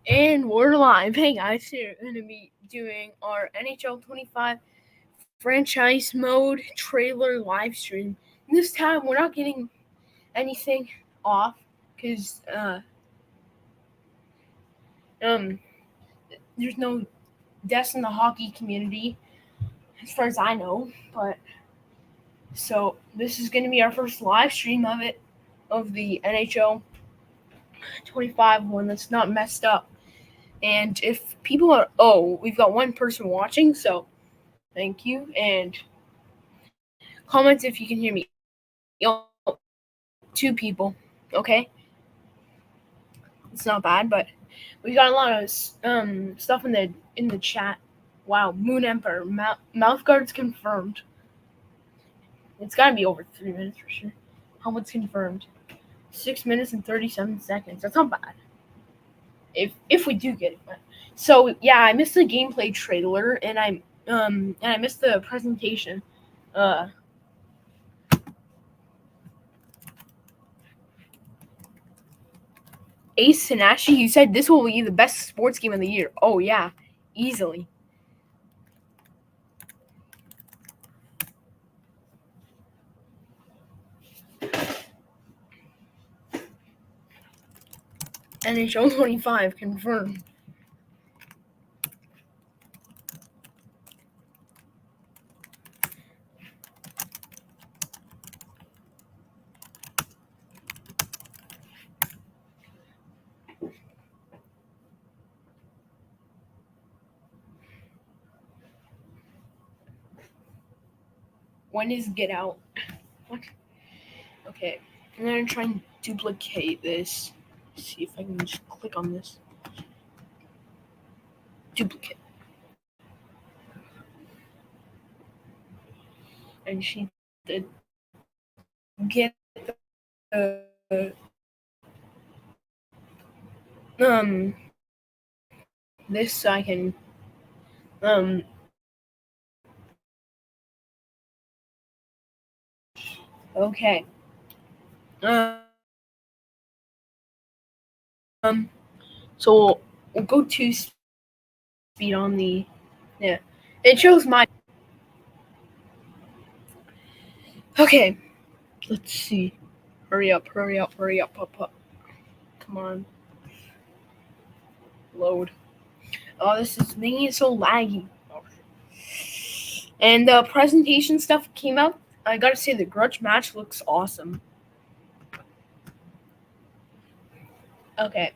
And we're live. Hey guys, we're going to be doing our NHL 25 franchise mode trailer live stream. This time we're not getting anything off because there's no deaths in the hockey community as far as I know. But so this is going to be our first live stream of the NHL 25 one that's not messed up. And if people are we've got one person watching, so thank you, and comments if you can hear me. Two people, okay? It's not bad, but we got a lot of stuff in the chat. Wow, Moon Emperor, mouth guards confirmed. It's gotta be over 3 minutes for sure. Helmet's confirmed. 6 minutes and 37 seconds. That's not bad. If we do get it. So yeah, I missed the gameplay trailer and I missed the presentation. Ace Sanashi, you said this will be the best sports game of the year. Oh yeah, easily. NHL 25 confirmed. When is Get Out? What? Okay, I'm gonna try and duplicate this. See if I can just click on this. Duplicate. And she did get the this so I can okay. So we'll go 2 speed on the It shows my okay. Let's see. Hurry up, up. Come on. Load. Oh, this is making it so laggy. And the presentation stuff came out. I gotta say, the grudge match looks awesome. Okay.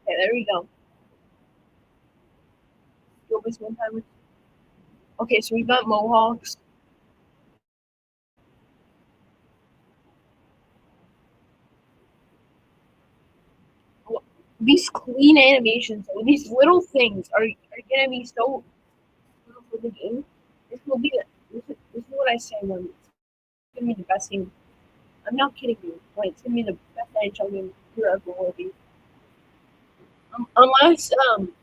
Okay, there we go. Go this one time. Okay, so we got Mohawks. These clean animations, these little things are gonna be so cool for the game. This will be this is what I say when it's gonna be the best game. I'm not kidding you. Like, it's gonna be the best NHL game here ever will be. Unless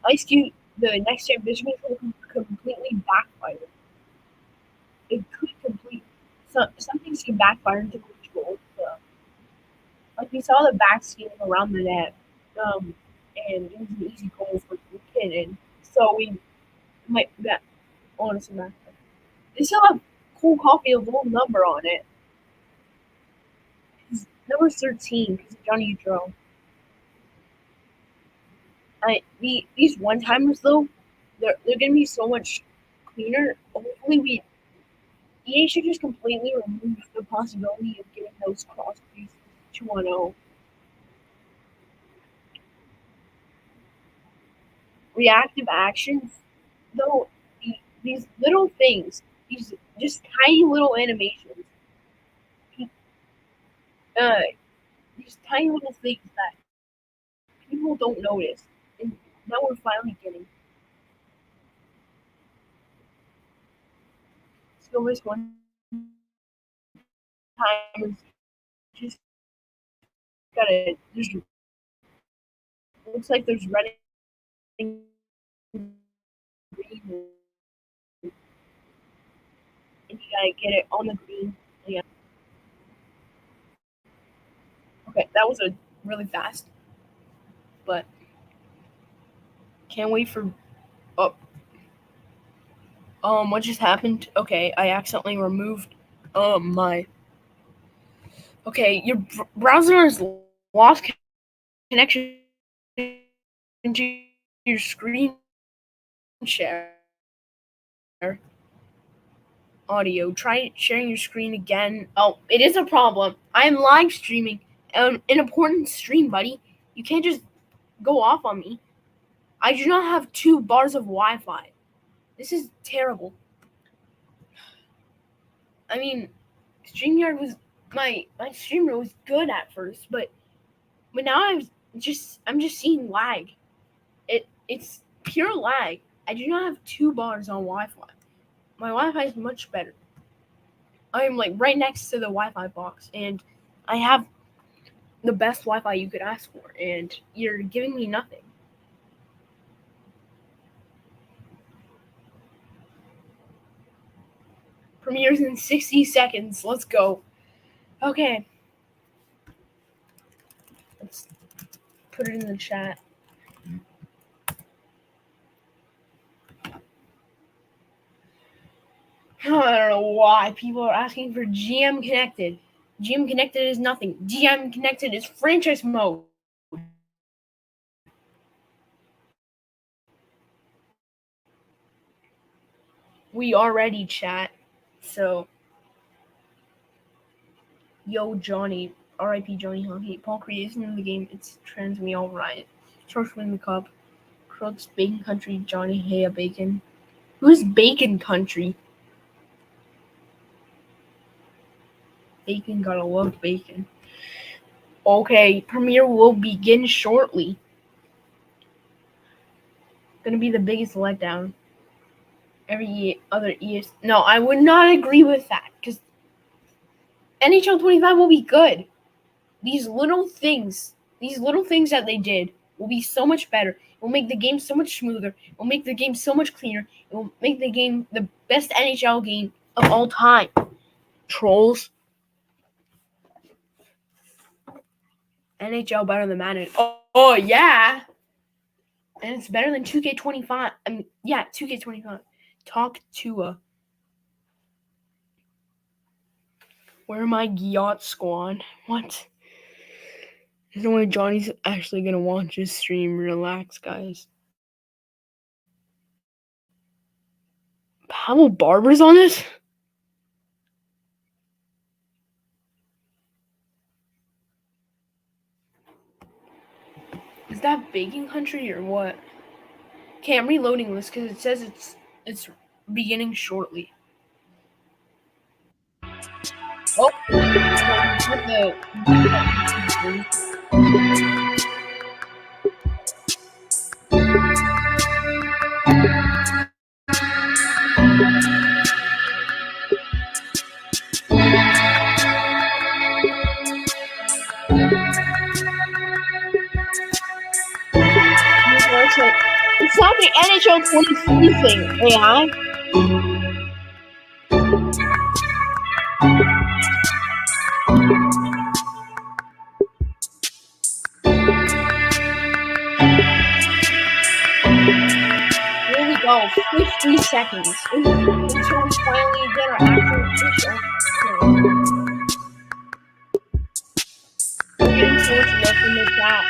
Ice Cube, the next gen vision will completely backfire. It could complete. Some things can backfire into control. Like we saw the back skating around the net, and it was an easy goal for McKinnon. So we might bet honestly back. They still have Cole Caulfield's old number on it. His number 13 because of Johnny Gaudreau. These one timers though, they're gonna be so much cleaner. Hopefully, EA should just completely remove the possibility of getting those cross crease 2-0. Reactive actions, though, these little things, these just tiny little animations, uh, these tiny little things that people don't notice. And now we're finally getting. So this one time is just gotta. There's looks like there's red and green, and you gotta get it on the green. Yeah. Okay, that was a really fast, but can't wait for. Oh, what just happened? Okay, I accidentally removed my. Okay, your browser has lost connection to your screen share audio. Try sharing your screen again. Oh, it is a problem. I am live streaming an important stream, buddy. You can't just go off on me. I do not have 2 bars of Wi-Fi. This is terrible. I mean, StreamYard was my streamer was good at first, but now I'm just seeing lag. It's pure lag. I do not have 2 bars on Wi-Fi. My Wi-Fi is much better. I am like right next to the Wi-Fi box, and I have the best Wi-Fi you could ask for, and you're giving me nothing. Premieres in 60 seconds. Let's go. Okay. Let's put it in the chat. I don't know why people are asking for GM Connected. GM Connected is nothing. GM Connected is franchise mode. We already chat. So, yo, Johnny. R.I.P. Johnny Hockey. Paul Creed isn't in the game. It's trans me all right. Charles win the cup. Crooks, Bacon Country, Johnny Haya Bacon. Who's Bacon Country? Bacon, gotta love bacon. Okay, premiere will begin shortly. Gonna be the biggest letdown. Every other ES. No, I would not agree with that because NHL 25 will be good. These little things that they did will be so much better. It will make the game so much smoother. It will make the game so much cleaner. It will make the game the best NHL game of all time. Trolls. NHL better than Madden. Oh yeah. And it's better than 2K25. I mean, yeah, 2K25. Talk to where am I, Yacht Squad? What? There's no way Johnny's actually gonna watch his stream. Relax, guys. Pavel Barber's on this? Is that Baking Country or what? Okay, I'm reloading this because it says it's beginning shortly. Oh, put the it's not the NHL 23 thing, AI. Here we go, 50 seconds until we finally get our actual official. We're getting so much love from the chat.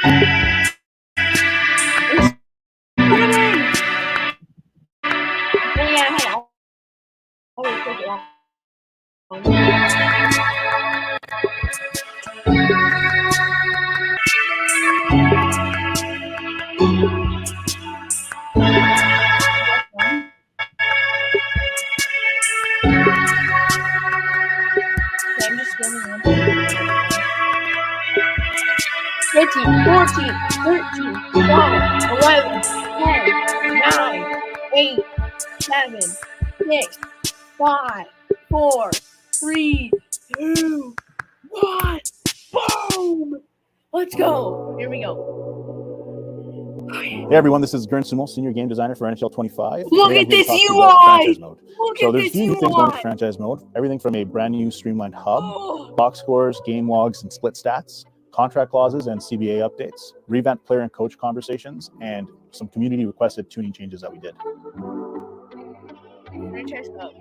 Oh yeah, I had always take it off. I'm just getting one. 15, 14, 13, 12, 11, 10, 9, 8, 7, 6, 5, 4, 3, 2, 1. Boom! Let's go. Here we go. Hey everyone, this is Gern Sumo, Senior Game Designer for NHL 25. Look Today at I'm here this to talk to you about franchise UI! mode. Look So at there's a this few new things going UI! to franchise mode. Everything from a brand new streamlined hub, Oh, box scores, game logs, and split stats, contract clauses and CBA updates, revamped player and coach conversations, and some community requested tuning changes that we did. franchise hub.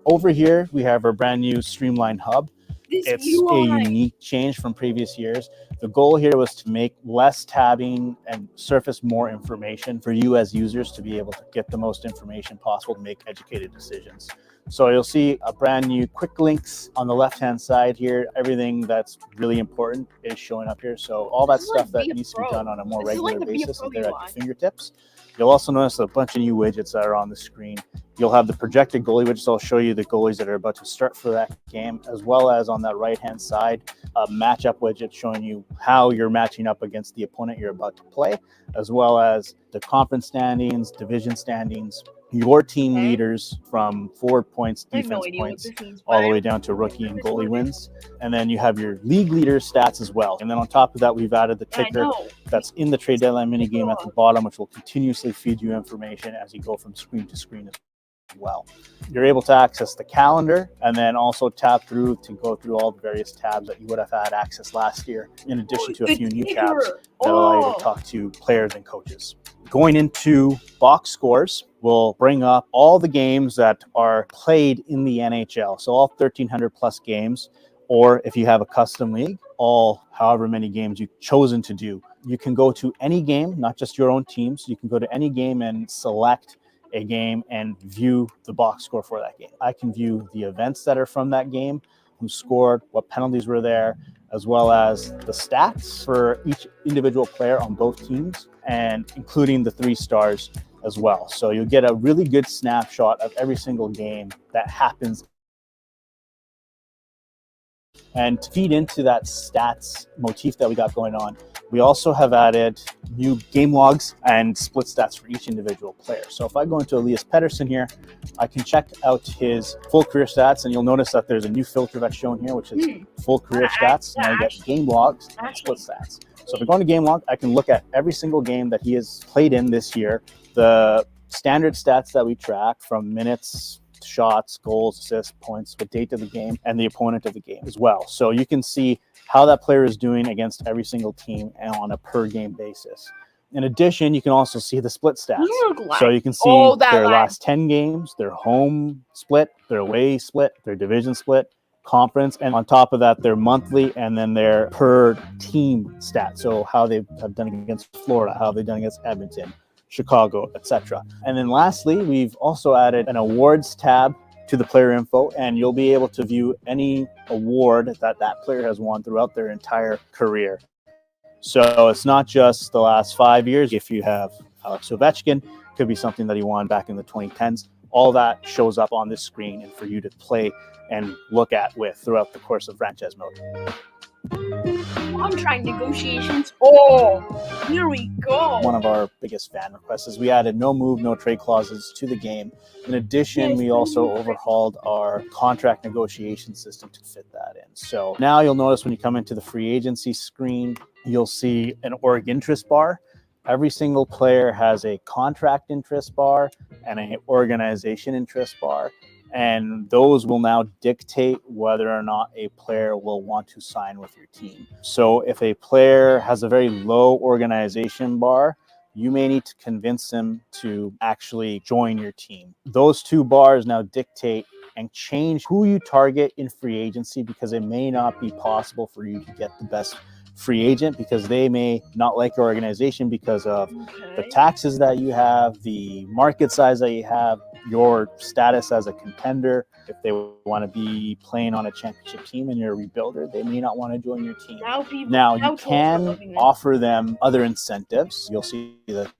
Over here, we have our brand new streamlined hub. This It's UI. a unique change from previous years. The goal here was to make less tabbing and surface more information for you as users to be able to get the most information possible to make educated decisions. So you'll see a brand new quick links on the left-hand side here. Everything that's really important is showing up here. So all that stuff that needs to be done on a more regular basis is there at your fingertips. You'll also notice a bunch of new widgets that are on the screen. You'll have the projected goalie widgets. I'll show you the goalies that are about to start for that game, as well as on that right-hand side, a matchup widget showing you how you're matching up against the opponent you're about to play, as well as the conference standings, division standings, your team leaders from forward points, defense points, all the way down to rookie and goalie wins. And then you have your league leader stats as well. And then on top of that, we've added the ticker that's in the trade deadline mini game at the bottom, which will continuously feed you information as you go from screen to screen as well. You're able to access the calendar and then also tap through to go through all the various tabs that you would have had access last year, in addition to a few new tabs that allow you to talk to players and coaches. Going into box scores, we'll bring up all the games that are played in the NHL. So all 1,300 plus games, or if you have a custom league, all however many games you've chosen to do. You can go to any game, not just your own teams. You can go to any game and select a game and view the box score for that game. I can view the events that are from that game, who scored, what penalties were there, as well as the stats for each individual player on both teams, and including the 3 stars as well. So you'll get a really good snapshot of every single game that happens. And to feed into that stats motif that we got going on, we also have added new game logs and split stats for each individual player. So if I go into Elias Pettersson here, I can check out his full career stats, and you'll notice that there's a new filter that's shown here, which is full career stats. Now you get game logs and split stats. So if I go into game log, I can look at every single game that he has played in this year, the standard stats that we track from minutes, shots, goals, assists, points, the date of the game, and the opponent of the game as well. So you can see how that player is doing against every single team on a per game basis. In addition, you can also see the split stats. So you can see their last 10 games, their home split, their away split, their division split, conference, and on top of that, their monthly and then their per team stats. So how they have done against Florida, how they've done against Edmonton, Chicago, etc. And then lastly, we've also added an awards tab to the player info, and you'll be able to view any award that that player has won throughout their entire career. So it's not just the last 5 years. If you have Alex Ovechkin, could be something that he won back in the 2010s. All that shows up on this screen and for you to play and look at with throughout the course of franchise mode. Contract negotiations. Oh, here we go. One of our biggest fan requests is we added no move, no trade clauses to the game. In addition, we also overhauled our contract negotiation system to fit that in. So now you'll notice when you come into the free agency screen, you'll see an org interest bar. Every single player has a contract interest bar and an organization interest bar. And those will now dictate whether or not a player will want to sign with your team. So if a player has a very low organization bar, you may need to convince them to actually join your team. Those 2 bars now dictate and change who you target in free agency, because it may not be possible for you to get the best free agent because they may not like your organization because of the taxes that you have, the market size that you have, your status as a contender. If they want to be playing on a championship team and you're a rebuilder, they may not want to join your team. Now you can offer them other incentives. You'll see the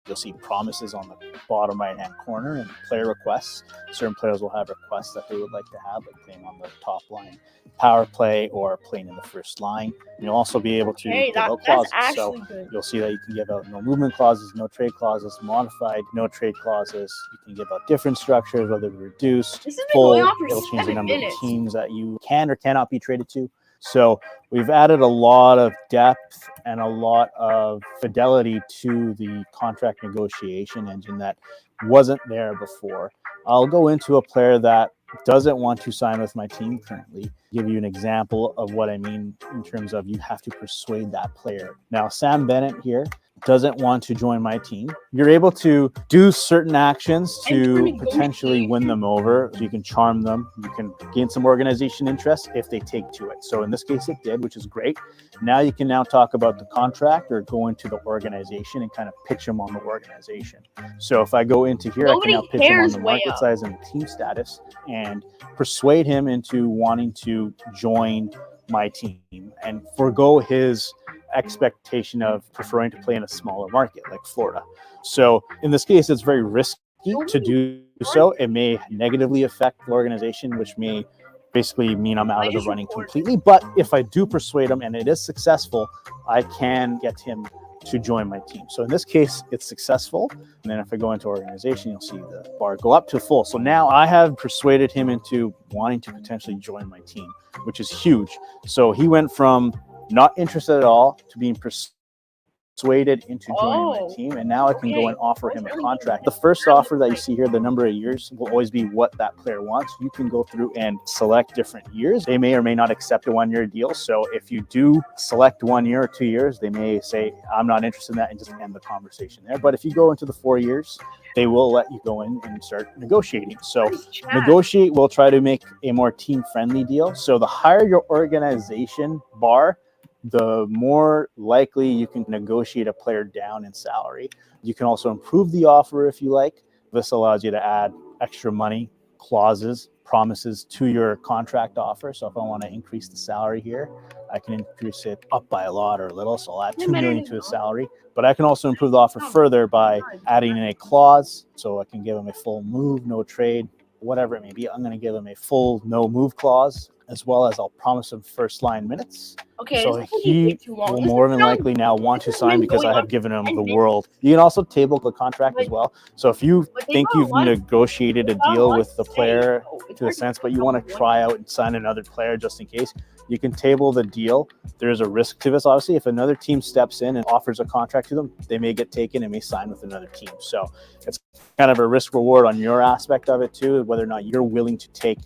You'll see promises on the bottom right-hand corner and player requests. Certain players will have requests that they would like to have, like playing on the top line power play or playing in the first line. And you'll also be able to give out clauses. So you'll see that you can give out no movement clauses, no trade clauses, modified, no trade clauses. You can give out different structures, whether reduced, full. It'll change the number of teams that you can or cannot be traded to. So we've added a lot of depth and a lot of fidelity to the contract negotiation engine that wasn't there before. I'll go into a player that doesn't want to sign with my team currently. Give you an example of what I mean in terms of you have to persuade that player. Now, Sam Bennett here doesn't want to join my team. You're able to do certain actions to potentially win them over. You can charm them. You can gain some organization interest if they take to it. So in this case, it did, which is great. Now you can now talk about the contract or go into the organization and kind of pitch them on the organization. So if I go into here, I can now pitch him on the market size and the team status and persuade him into wanting to join my team and forego his expectation of preferring to play in a smaller market like Florida. So in this case, it's very risky to do so. It may negatively affect the organization, which may basically mean I'm out of the running completely. But if I do persuade him and it is successful, I can get him to join my team. So in this case, it's successful. And then if I go into organization, you'll see the bar go up to full. So now I have persuaded him into wanting to potentially join my team, which is huge. So he went from not interested at all to being persuaded into joining my team, and now I can go and offer him a contract. The first offer that you see here, the number of years, will always be what that player wants. You can go through and select different years. They may or may not accept a 1-year deal. So if you do select 1 year or 2 years, they may say, I'm not interested in that, and just end the conversation there. But if you go into the 4 years, they will let you go in and start negotiating. So negotiate will try to make a more team-friendly deal. So the higher your organization bar, the more likely you can negotiate a player down in salary. You can also improve the offer if you like. This allows you to add extra money, clauses, promises to your contract offer. So if I want to increase the salary here, I can increase it up by a lot or a little. So I'll add $2 million to a salary. But I can also improve the offer further by adding in a clause. So I can give him a full move, no trade, whatever it may be. I'm going to give him a full no move clause, as well as I'll promise him first line minutes. Okay, so he will more than likely now want to sign because I have given him the world. You can also table the contract as well. So if you think you've negotiated a deal with the player to the sense, but you want to try out and sign another player just in case, you can table the deal. There's a risk to this, obviously. If another team steps in and offers a contract to them, they may get taken and may sign with another team. So it's kind of a risk reward on your aspect of it too, whether or not you're willing to take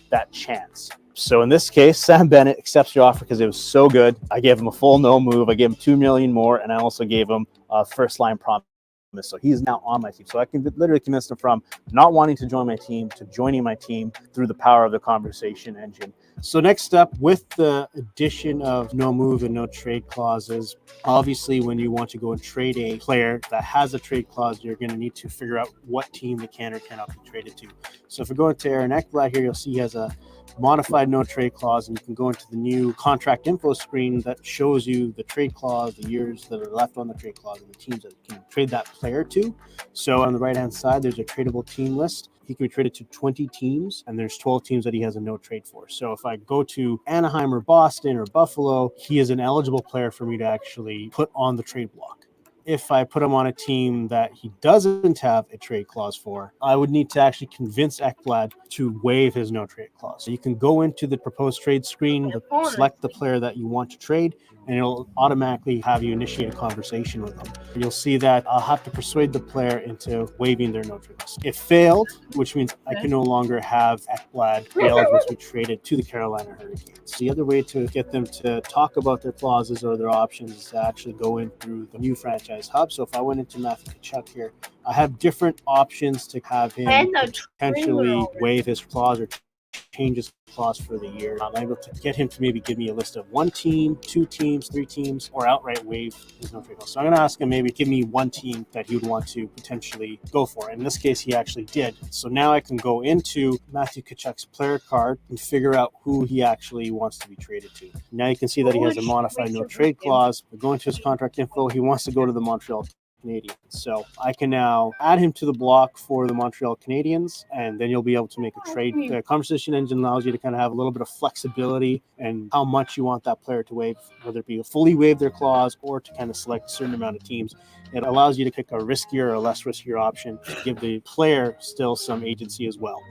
that chance. So in this case, Sam Bennett accepts your offer because it was so good. I gave him a full no move. I gave him $2 million more, and I also gave him a first line promise. So he's now on my team. So I can literally convince him from not wanting to join my team to joining my team through the power of the conversation engine. So next up, with the addition of no move and no trade clauses, obviously when you want to go and trade a player that has a trade clause, you're going to need to figure out what team they can or cannot be traded to. So if we go into Aaron Ekblad here, you'll see he has a modified no trade clause, and you can go into the new contract info screen that shows you the trade clause, the years that are left on the trade clause, and the teams that you can trade that player to. So on the right hand side, there's a tradable team list. He can be traded to 20 teams, and there's 12 teams that he has a no trade for. So if I go to Anaheim or Boston or Buffalo, he is an eligible player for me to actually put on the trade block. If I put him on a team that he doesn't have a trade clause for, I would need to actually convince Ekblad to waive his no trade clause. So you can go into the proposed trade screen, select the player that you want to trade, and it'll automatically have you initiate a conversation with them. You'll see that I'll have to persuade the player into waiving their no trade clause. It failed, which means I can no longer have Ekblad be eligible to be traded to the Carolina Hurricanes. The other way to get them to talk about their clauses or their options is to actually go in through the new franchise hub. So if I went into Matthew Tkachuk here, I have different options to have him potentially waive his clause or change his clause for the year. I'm able to get him to maybe give me a list of 1 team, 2 teams, 3 teams, or outright waive his no trade clause. So I'm going to ask him maybe give me 1 team that he would want to potentially go for. In this case, he actually did. So now I can go into Matthew Tkachuk's player card and figure out who he actually wants to be traded to. Now you can see that he has a modified no trade clause. We're going to his contract info. He wants to go to the Montreal Canadiens. So I can now add him to the block for the Montreal Canadiens, and then you'll be able to make a trade. The conversation engine allows you to kind of have a little bit of flexibility and how much you want that player to waive, whether it be a fully waive their clause or to kind of select a certain amount of teams. It allows you to pick a riskier or less riskier option to give the player still some agency as well.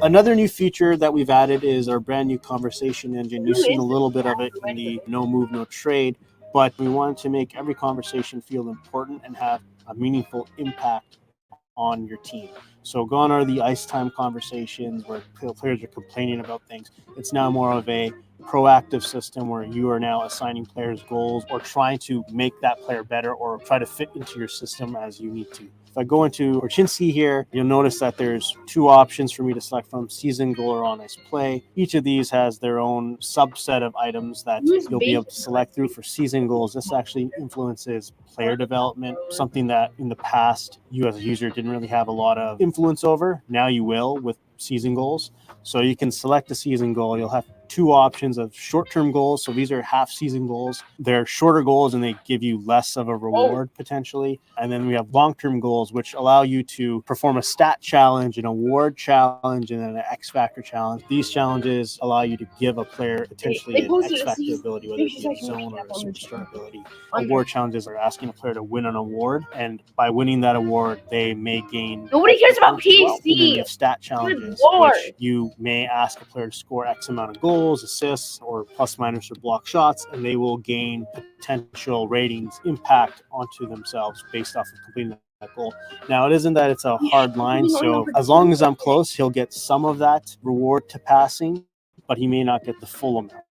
Another new feature that we've added is our brand new conversation engine. You've seen a little bit of it in the no move, no trade, but we wanted to make every conversation feel important and have a meaningful impact on your team. So gone are the ice time conversations where players are complaining about things. It's now more of a proactive system where you are now assigning players goals or trying to make that player better or try to fit into your system as you need to. If I go into Korchinski here, you'll notice that there's two options for me to select from: season goal or on ice play. Each of these has their own subset of items that you'll be able to select through. For season goals, this actually influences player development, something that in the past you as a user didn't really have a lot of influence over. Now you will with season goals. So you can select a season goal. You'll have two options of short-term goals. So these are half-season goals. They're shorter goals and they give you less of a reward potentially. And then we have long-term goals, which allow you to perform a stat challenge, an award challenge, and then an X-Factor challenge. These challenges allow you to give a player potentially an X-Factor ability, whether it be a zone or a superstar ability. Award challenges are asking a player to win an award, and by winning that award, they may gain. Nobody cares about PC. And then you have stat challenges, which you may ask a player to score X amount of goals, assists, or plus minus or block shots, and they will gain potential ratings impact onto themselves based off of completing that goal. Now, it isn't that it's a hard line, so as long as I'm close, he'll get some of that reward to passing, but he may not get the full amount.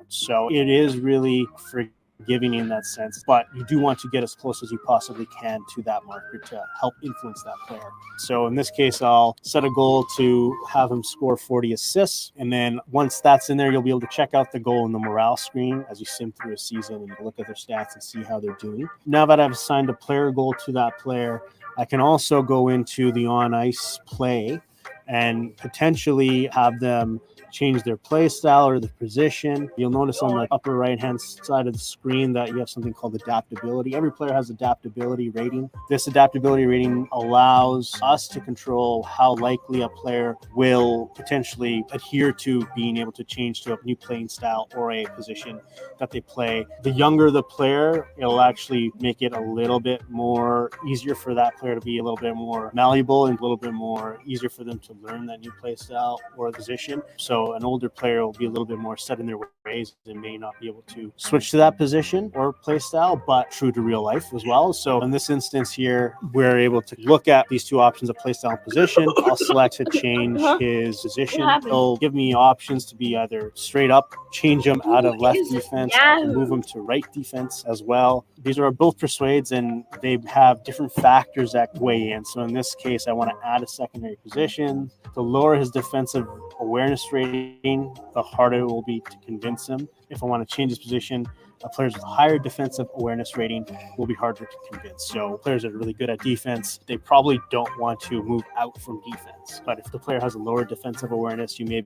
So it is really forgiving in that sense, but you do want to get as close as you possibly can to that marker to help influence that player. So in this case, I'll set a goal to have him score 40 assists, and then once that's in there, you'll be able to check out the goal in the morale screen as you sim through a season and you look at their stats and see how they're doing. Now that I've assigned a player goal to that player, I can also go into the on ice play and potentially have them change their play style or the position. You'll notice on the upper right hand side of the screen that you have something called adaptability. Every player has adaptability rating. This adaptability rating allows us to control how likely a player will potentially adhere to being able to change to a new playing style or a position that they play. The younger the player, it'll actually make it a little bit more easier for that player to be a little bit more malleable and a little bit more easier for them to learn that new play style or position. So an older player will be a little bit more set in their ways and may not be able to switch to that position or play style, but true to real life as well. So in this instance here, we're able to look at these two options of play style and position. I'll select to change his position. It'll give me options to be either straight up, change him out of left defense, I can move him to right defense as well. These are both persuades and they have different factors that weigh in. So in this case, I want to add a secondary position. To lower his defensive awareness rating, the harder it will be to convince him. If I want to change his position, players with higher defensive awareness rating will be harder to convince. So players that are really good at defense, they probably don't want to move out from defense. But if the player has a lower defensive awareness, you may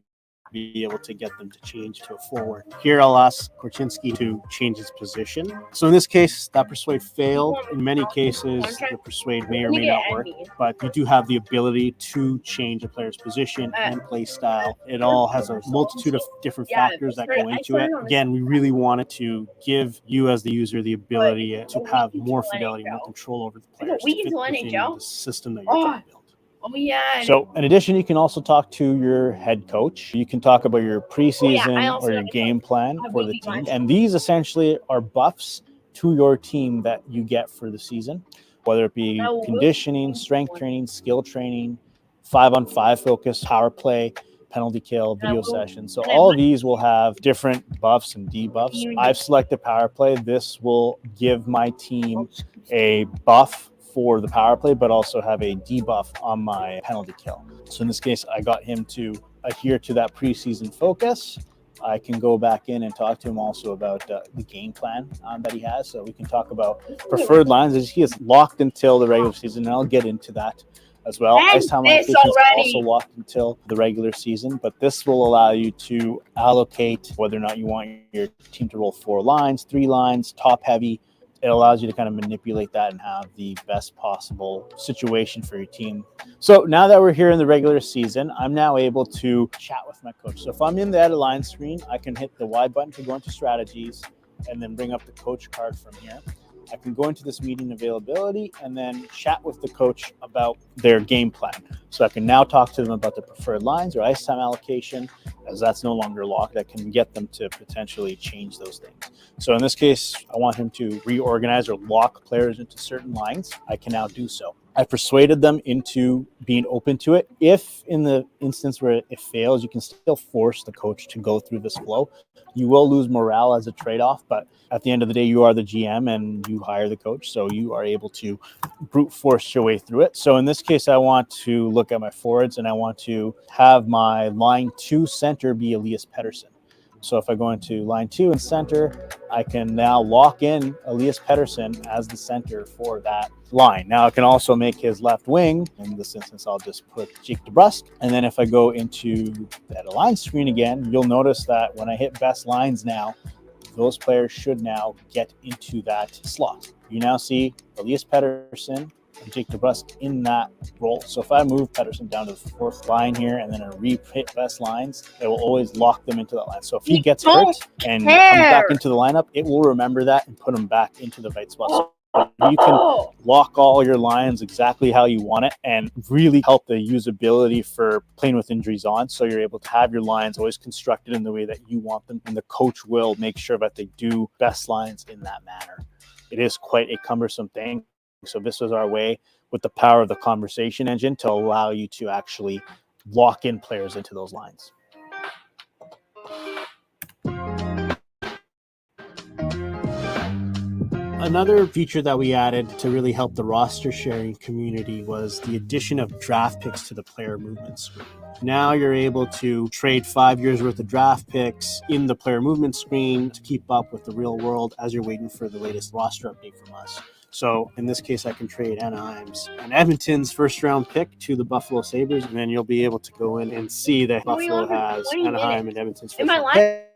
be able to get them to change to a forward. Here I'll ask Korchinski to change his position. So in this case, that persuade failed. In many cases, the persuade may or may not work, but you do have the ability to change a player's position and play style. It all has a multitude of different factors that go into it. Again, we really wanted to give you as the user the ability to have more fidelity, more control over the players to fit within the system that you're trying to build. Oh, yeah. So in addition, you can also talk to your head coach. You can talk about your preseason or your game plan for the team. And these essentially are buffs to your team that you get for the season, whether it be conditioning, strength training, skill training, 5-on-5 focus, power play, penalty kill, video sessions. So all of these will have different buffs and debuffs. I've selected power play. This will give my team a buff for the power play, but also have a debuff on my penalty kill. So in this case, I got him to adhere to that preseason focus. I can go back in and talk to him also about the game plan that he has. So we can talk about preferred lines. He is locked until the regular season, and I'll get into that as well. And Ice time this allocation is already. also locked until the regular season, but this will allow you to allocate whether or not you want your team to roll 4 lines, 3 lines, top heavy. It allows you to kind of manipulate that and have the best possible situation for your team. So now that we're here in the regular season, I'm now able to chat with my coach. So if I'm in the edit line screen, I can hit the Y button to go into strategies and then bring up the coach card from here. I can go into this meeting availability and then chat with the coach about their game plan. So I can now talk to them about the preferred lines or ice time allocation, as that's no longer locked. I can get them to potentially change those things. So in this case, I want him to reorganize or lock players into certain lines. I can now do so. I persuaded them into being open to it. If in the instance where it fails, you can still force the coach to go through this flow. You will lose morale as a trade-off, but at the end of the day, you are the GM and you hire the coach, so you are able to brute force your way through it. So in this case, I want to look at my forwards and I want to have my line 2 center be Elias Pettersson. So if I go into line 2 and center, I can now lock in Elias Pettersson as the center for that line. Now I can also make his left wing. In this instance, I'll just put Jake DeBrusk. And then if I go into that line screen again, you'll notice that when I hit best lines now, those players should now get into that slot. You now see Elias Pettersson and Jake DeBrusk in that role. So if I move Pettersson down to the 4th line here and then I hit best lines, it will always lock them into that line. So if he gets hurt and comes back into the lineup, it will remember that and put him back into the right spot. So you can lock all your lines exactly how you want it and really help the usability for playing with injuries on. So you're able to have your lines always constructed in the way that you want them. And the coach will make sure that they do best lines in that manner. It is quite a cumbersome thing. So this was our way with the power of the conversation engine to allow you to actually lock in players into those lines. Another feature that we added to really help the roster sharing community was the addition of draft picks to the player movement screen. Now you're able to trade 5 years worth of draft picks in the player movement screen to keep up with the real world as you're waiting for the latest roster update from us. So in this case, I can trade Anaheim's and Edmonton's first round pick to the Buffalo Sabres, and then you'll be able to go in and see that Buffalo has Anaheim and Edmonton's first round pick.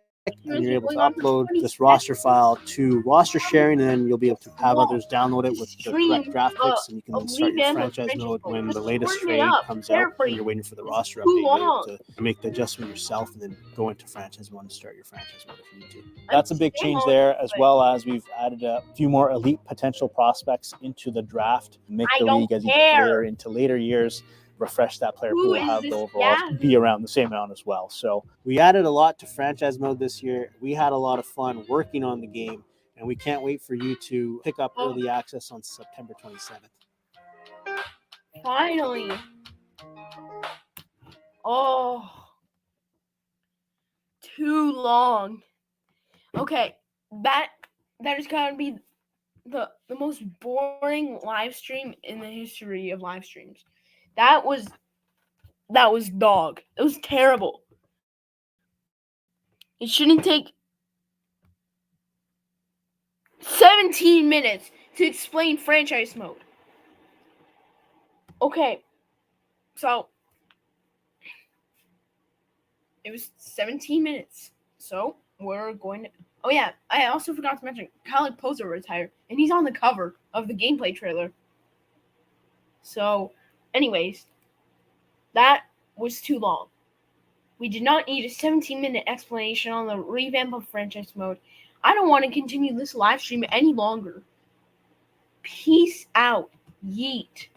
And you're able to upload this roster file to roster sharing, and then you'll be able to have others download it with the correct draft picks, and you can then start your franchise mode when the latest trade comes out and you're waiting for the roster update. You're able to make the adjustment yourself and then go into franchise mode and start your franchise mode if you need to. That's a big change there, as well as we've added a few more elite potential prospects into the draft, make the league as you get later into later years. Refresh that player pool, have the overall be around the same amount as well. So we added a lot to franchise mode this year. We had a lot of fun working on the game, and we can't wait for you to pick up early access on September 27th. Finally. Oh, too long. Okay, that is going to be the most boring live stream in the history of live streams. That was dog. It was terrible. It shouldn't take 17 minutes to explain franchise mode. Okay, so it was 17 minutes. So we're going to... Oh yeah, I also forgot to mention Kyle Poser retired, and he's on the cover of the gameplay trailer. So, anyways, that was too long. We did not need a 17-minute explanation on the revamp of franchise mode. I don't want to continue this live stream any longer. Peace out. Yeet.